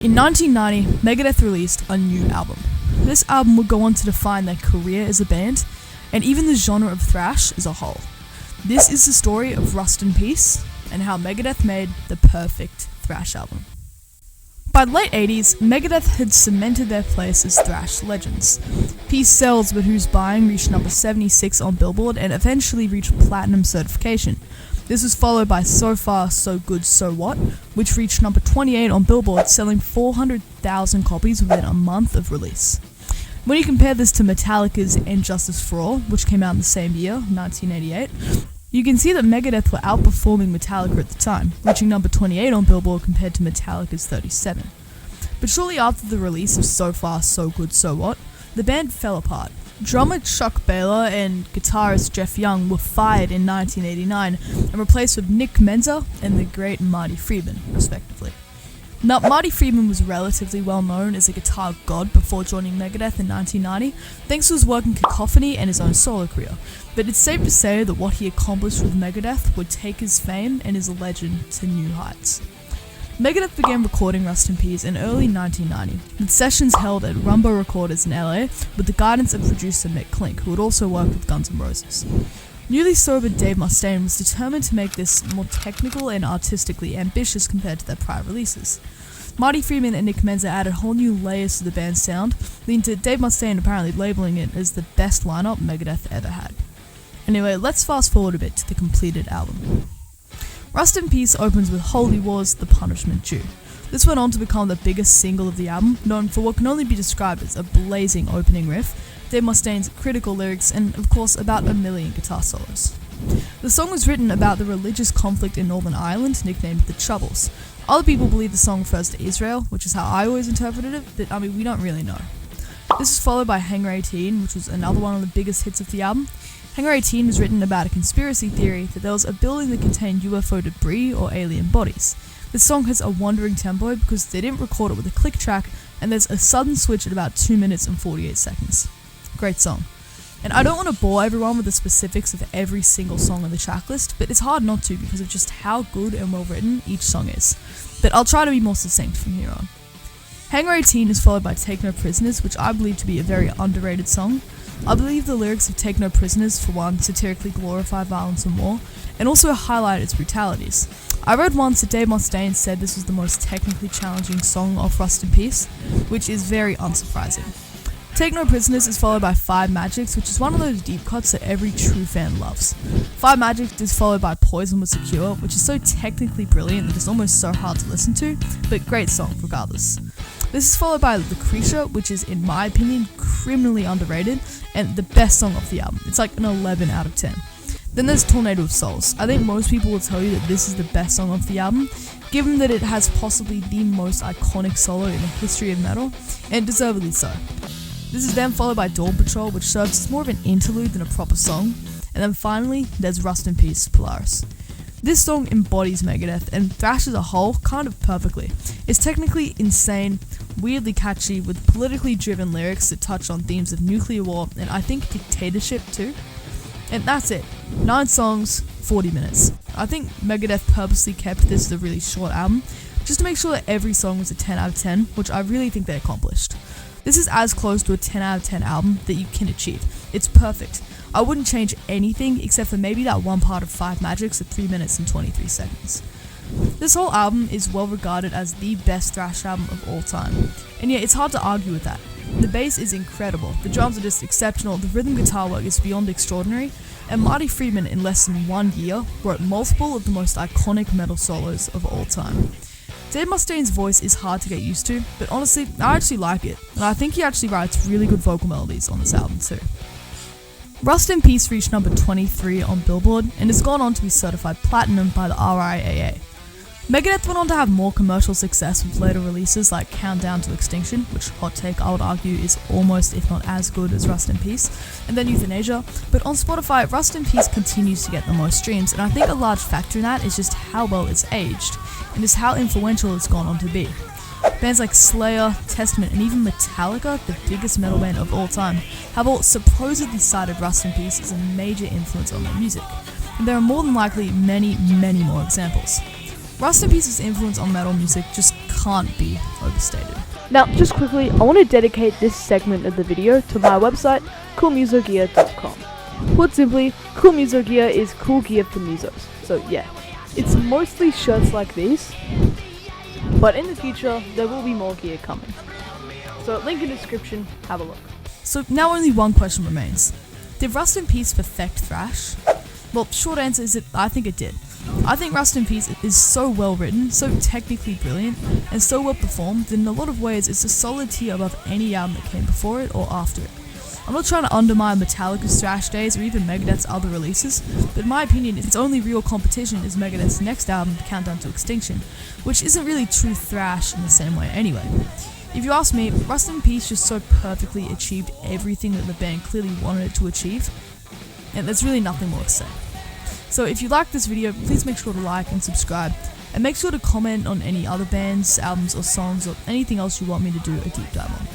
In 1990, Megadeth released a new album. This album would go on to define their career as a band, and even the genre of thrash as a whole. This is the story of Rust in Peace, and how Megadeth made the perfect thrash album. By the late 80s, Megadeth had cemented their place as thrash legends. Peace sells, but Who's Buying reached number 76 on Billboard and eventually reached platinum certification. This was followed by So Far, So Good, So What, which reached number 28 on Billboard, selling 400,000 copies within a month of release. When you compare this to Metallica's And Justice for All, which came out in the same year, 1988, you can see that Megadeth were outperforming Metallica at the time, reaching number 28 on Billboard compared to Metallica's 37. But shortly after the release of So Far, So Good, So What, the band fell apart. Drummer Chuck Baylor and guitarist Jeff Young were fired in 1989 and replaced with Nick Menza and the great Marty Friedman, respectively. Now, Marty Friedman was relatively well known as a guitar god before joining Megadeth in 1990, thanks to his work in Cacophony and his own solo career, but it's safe to say that what he accomplished with Megadeth would take his fame and his legend to new heights. Megadeth began recording Rust in Peace in early 1990, with sessions held at Rumba Recorders in LA with the guidance of producer Mick Klink, who had also worked with Guns N' Roses. Newly sober Dave Mustaine was determined to make this more technical and artistically ambitious compared to their prior releases. Marty Friedman and Nick Menza added whole new layers to the band's sound, leading to Dave Mustaine apparently labeling it as the best lineup Megadeth ever had. Anyway, let's fast forward a bit to the completed album. Rust in Peace opens with Holy War's The Punishment Due. This went on to become the biggest single of the album, known for what can only be described as a blazing opening riff, Dave Mustaine's critical lyrics, and of course about a million guitar solos. The song was written about the religious conflict in Northern Ireland, nicknamed The Troubles. Other people believe the song refers to Israel, which is how I always interpreted it, but we don't really know. This was followed by Hangar 18, which was another one of the biggest hits of the album. Hangar 18 was written about a conspiracy theory that there was a building that contained UFO debris or alien bodies. This song has a wandering tempo because they didn't record it with a click track, and there's a sudden switch at about 2 minutes and 48 seconds. Great song. And I don't want to bore everyone with the specifics of every single song on the tracklist, but it's hard not to because of just how good and well written each song is. But I'll try to be more succinct from here on. Hangar 18 is followed by Take No Prisoners, which I believe to be a very underrated song. I believe the lyrics of Take No Prisoners, for one, satirically glorify violence and war, and also highlight its brutalities. I read once that Dave Mustaine said this was the most technically challenging song off Rust in Peace, which is very unsurprising. Take No Prisoners is followed by Five Magics, which is one of those deep cuts that every true fan loves. Five Magics is followed by Poison Was Secure, which is so technically brilliant that it's almost so hard to listen to, but great song regardless. This is followed by Lucretia, which is, in my opinion, criminally underrated, and the best song off the album. It's like an 11 out of 10. Then there's Tornado of Souls. I think most people will tell you that this is the best song off the album, given that it has possibly the most iconic solo in the history of metal, and deservedly so. This is then followed by Dawn Patrol, which serves as more of an interlude than a proper song, and then finally, there's Rust in Peace, Polaris. This song embodies Megadeth and thrash as a whole kind of perfectly. It's technically insane, weirdly catchy, with politically driven lyrics that touch on themes of nuclear war and I think dictatorship too. And that's it. 9 songs, 40 minutes. I think Megadeth purposely kept this a really short album, just to make sure that every song was a 10 out of 10, which I really think they accomplished. This is as close to a 10 out of 10 album that you can achieve. It's perfect. I wouldn't change anything except for maybe that one part of Five Magics at 3 minutes and 23 seconds. This whole album is well regarded as the best thrash album of all time, and yet it's hard to argue with that. The bass is incredible, the drums are just exceptional, the rhythm guitar work is beyond extraordinary, and Marty Friedman in less than 1 year wrote multiple of the most iconic metal solos of all time. Dave Mustaine's voice is hard to get used to, but honestly, I actually like it, and I think he actually writes really good vocal melodies on this album too. Rust in Peace reached number 23 on Billboard and has gone on to be certified platinum by the RIAA. Megadeth went on to have more commercial success with later releases like Countdown to Extinction, which, hot take, I would argue is almost if not as good as Rust in Peace, and then Euthanasia, but on Spotify, Rust in Peace continues to get the most streams, and I think a large factor in that is just how well it's aged, and just how influential it's gone on to be. Bands like Slayer, Testament, and even Metallica, the biggest metal band of all time, have all supposedly cited Rust in Peace as a major influence on their music, and there are more than likely many, many more examples. Rust in Peace's influence on metal music just can't be overstated. Now, just quickly, I want to dedicate this segment of the video to my website, coolmusogear.com. Put simply, Cool Muso Gear is cool gear for musos. So yeah, it's mostly shirts like these, but in the future, there will be more gear coming. So link in the description, have a look. So now only one question remains. Did Rust in Peace perfect thrash? Well, short answer is that I think it did. I think Rust in Peace is so well written, so technically brilliant, and so well performed that in a lot of ways it's a solid tier above any album that came before it or after it. I'm not trying to undermine Metallica's thrash days or even Megadeth's other releases, but in my opinion its only real competition is Megadeth's next album, Countdown to Extinction, which isn't really true thrash in the same way anyway. If you ask me, Rust in Peace just so perfectly achieved everything that the band clearly wanted it to achieve, and there's really nothing more to say. So if you like this video, please make sure to like and subscribe, and make sure to comment on any other bands, albums or songs or anything else you want me to do a deep dive on.